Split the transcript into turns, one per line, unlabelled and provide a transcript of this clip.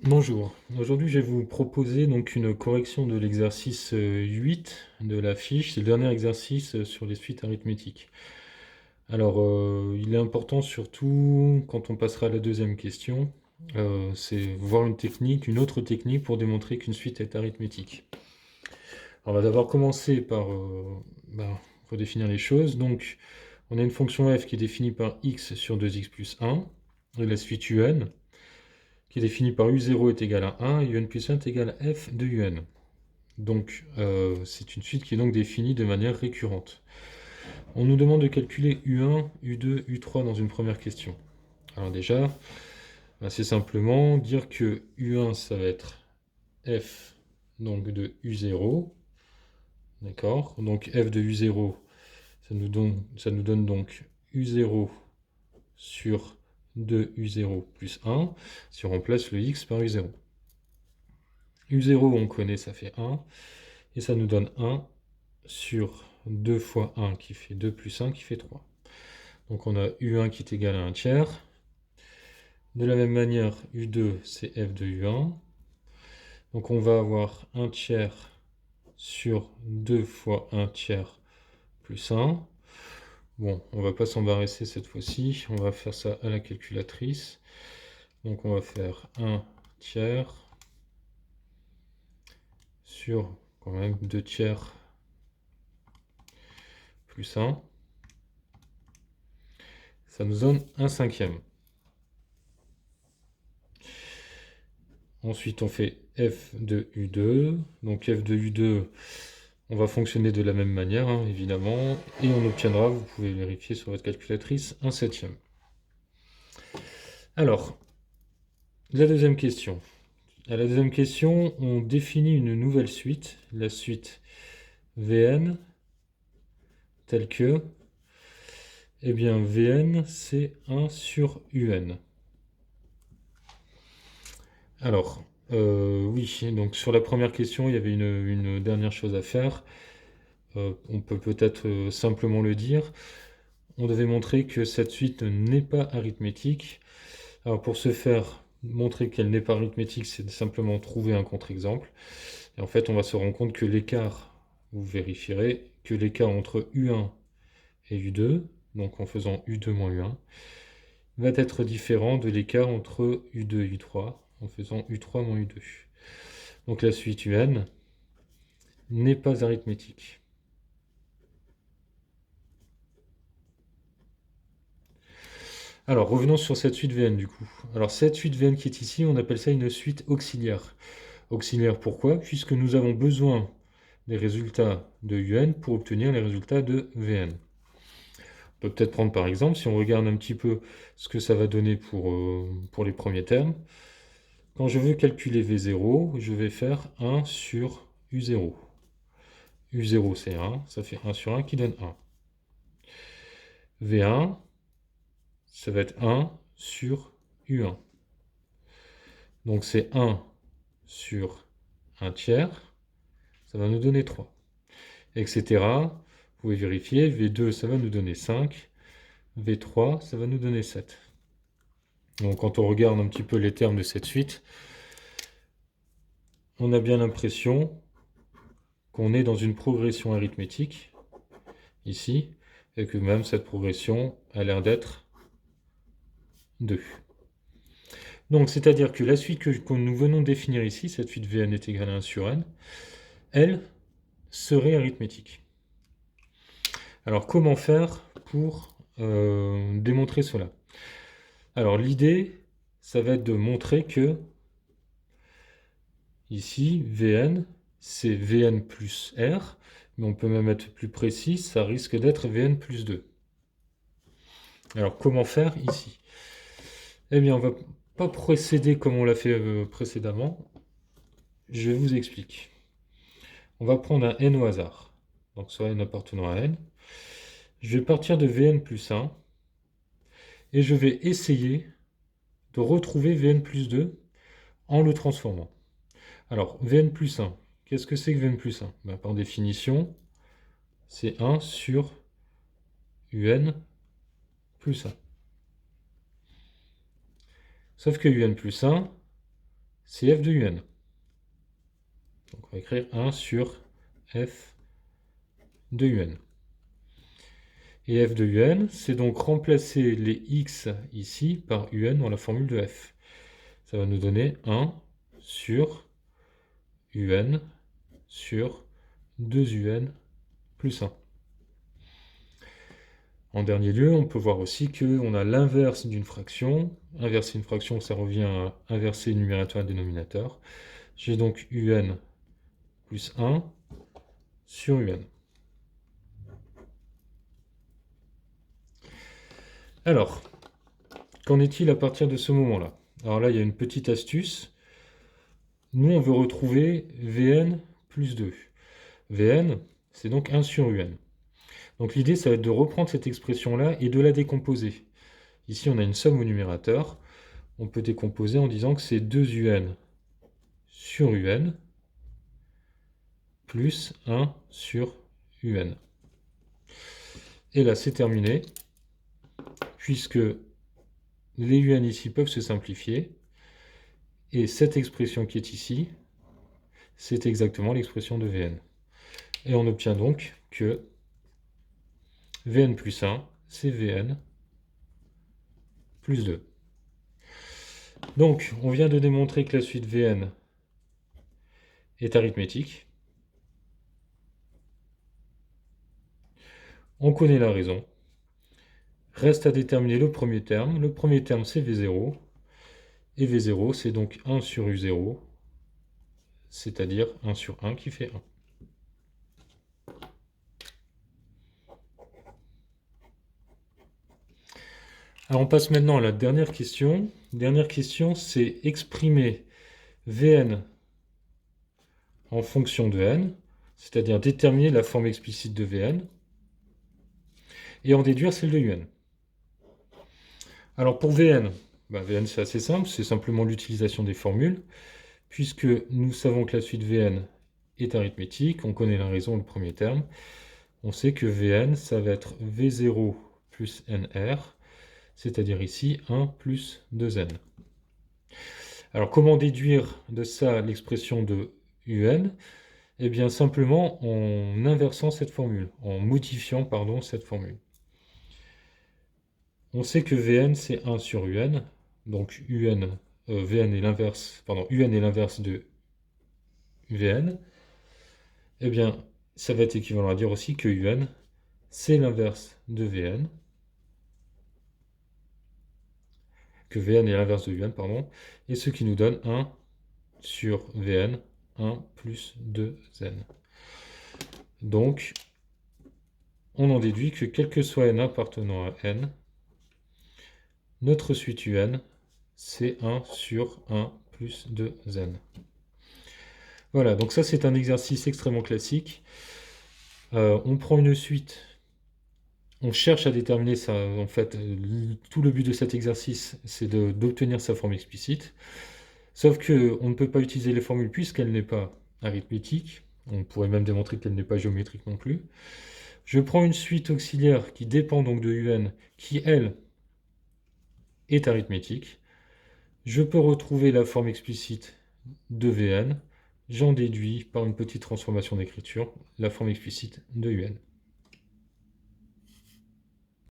Bonjour, aujourd'hui je vais vous proposer donc une correction de l'exercice 8 de la fiche, c'est le dernier exercice sur les suites arithmétiques. Alors il est important surtout quand on passera à la deuxième question, c'est voir une technique, une autre technique pour démontrer qu'une suite est arithmétique. Alors, on va d'abord commencer par redéfinir les choses. Donc on a une fonction f qui est définie par x sur 2x plus 1, et la suite un qui est définie par u0 est égal à 1 et un plus 1 est égal à f de un. Donc, c'est une suite qui est donc définie de manière récurrente. On nous demande de calculer u1, u2, u3 dans une première question. Alors déjà, c'est simplement dire que u1, ça va être f donc de u0, d'accord? Donc f de u0, ça nous donne donc u0 sur 2u0 plus 1, si on remplace le x par u0. U0, on connaît, ça fait 1. Et ça nous donne 1 sur 2 fois 1 qui fait 2 plus 1 qui fait 3. Donc on a U1 qui est égal à 1 tiers. De la même manière, U2, c'est f de U1. Donc on va avoir 1 tiers sur 2 fois 1 tiers plus 1. Bon, on va pas s'embarrasser cette fois-ci. On va faire ça à la calculatrice. Donc on va faire 1 tiers sur quand même 2 tiers plus 1. Ça nous donne 1 cinquième. Ensuite, on fait f de u2. Donc f de u2, on va fonctionner de la même manière, hein, évidemment. Et on obtiendra, vous pouvez vérifier sur votre calculatrice, 1 septième. Alors, la deuxième question. À la deuxième question, on définit une nouvelle suite, la suite Vn, telle que, eh bien, Vn, c'est 1 sur Un. Alors, oui, donc sur la première question, il y avait une dernière chose à faire. On peut peut-être simplement le dire. On devait montrer que cette suite n'est pas arithmétique. Alors pour ce faire, montrer qu'elle n'est pas arithmétique, c'est simplement trouver un contre-exemple. Et en fait, on va se rendre compte que l'écart, vous vérifierez, que l'écart entre U1 et U2, donc en faisant U2 moins U1, va être différent de l'écart entre U2 et U3, en faisant U3 moins U2. Donc la suite UN n'est pas arithmétique. Alors, revenons sur cette suite Vn du coup. Alors, cette suite Vn qui est ici, on appelle ça une suite auxiliaire. Auxiliaire pourquoi? Puisque nous avons besoin des résultats de Un pour obtenir les résultats de Vn. On peut peut-être prendre par exemple, si on regarde un petit peu ce que ça va donner pour les premiers termes. Quand je veux calculer V0, je vais faire 1 sur U0. U0 c'est 1, ça fait 1 sur 1 qui donne 1. V1, ça va être 1 sur U1. Donc c'est 1 sur 1 tiers, ça va nous donner 3, etc. Vous pouvez vérifier, V2 ça va nous donner 5, V3 ça va nous donner 7. Donc quand on regarde un petit peu les termes de cette suite, on a bien l'impression qu'on est dans une progression arithmétique, ici, et que même cette progression a l'air d'être 2. Donc c'est-à-dire que la suite que nous venons de définir ici, cette suite Vn est égale à 1 sur n, elle serait arithmétique. Alors comment faire pour démontrer cela? Alors l'idée, ça va être de montrer que ici, Vn, c'est Vn plus R, mais on peut même être plus précis, ça risque d'être Vn plus 2. Alors comment faire ici? Eh bien, on va pas procéder comme on l'a fait précédemment. Je vous explique. On va prendre un n au hasard, donc soit n appartenant à n. Je vais partir de Vn plus 1, et je vais essayer de retrouver Vn plus 2 en le transformant. Alors, Vn plus 1, qu'est-ce que c'est que Vn plus 1? Ben, par définition, c'est 1 sur Un plus 1. Sauf que Un plus 1, c'est f de un. Donc on va écrire 1 sur f de un. Et f de un, c'est donc remplacer les x ici par un dans la formule de f. Ça va nous donner 1 sur un sur 2un plus 1. En dernier lieu, on peut voir aussi qu'on a l'inverse d'une fraction. Inverser une fraction, ça revient à inverser le numérateur et le dénominateur. J'ai donc un plus 1 sur un. Alors, qu'en est-il à partir de ce moment-là? Alors là, il y a une petite astuce. Nous, on veut retrouver Vn plus 2. Vn, c'est donc 1 sur un. Donc l'idée, ça va être de reprendre cette expression-là et de la décomposer. Ici, on a une somme au numérateur. On peut décomposer en disant que c'est 2un sur un plus 1 sur un. Et là, c'est terminé, puisque les un ici peuvent se simplifier. Et cette expression qui est ici, c'est exactement l'expression de Vn. Et on obtient donc que Vn plus 1, c'est Vn plus 2. Donc, on vient de démontrer que la suite Vn est arithmétique. On connaît la raison. Reste à déterminer le premier terme. Le premier terme, c'est V0. Et V0, c'est donc 1 sur U0, c'est-à-dire 1 sur 1 qui fait 1. Alors on passe maintenant à la dernière question. Dernière question, c'est exprimer Vn en fonction de n, c'est-à-dire déterminer la forme explicite de Vn, et en déduire celle de un. Alors pour Vn, Vn c'est assez simple, c'est simplement l'utilisation des formules, puisque nous savons que la suite Vn est arithmétique, on connaît la raison, le premier terme, on sait que Vn, ça va être V0 plus Nr, c'est-à-dire ici 1 plus 2n. Alors comment déduire de ça l'expression de un? Eh bien simplement en inversant cette formule, en modifiant cette formule. On sait que Vn c'est 1 sur un, donc Vn est l'inverse, un est l'inverse de Vn. Eh bien ça va être équivalent à dire aussi que un c'est l'inverse de Vn, que Vn est l'inverse de un, pardon, et ce qui nous donne 1 sur Vn, 1 plus 2n. Donc, on en déduit que quel que soit n appartenant à n, notre suite un, c'est 1 sur 1 plus 2n. Voilà, donc ça c'est un exercice extrêmement classique. On prend une suite, on cherche à déterminer ça. En fait, tout le but de cet exercice, c'est d'obtenir sa forme explicite. Sauf qu'on ne peut pas utiliser les formules puisqu'elle n'est pas arithmétique. On pourrait même démontrer qu'elle n'est pas géométrique non plus. Je prends une suite auxiliaire qui dépend donc de un, qui, elle, est arithmétique. Je peux retrouver la forme explicite de Vn. J'en déduis par une petite transformation d'écriture la forme explicite de un.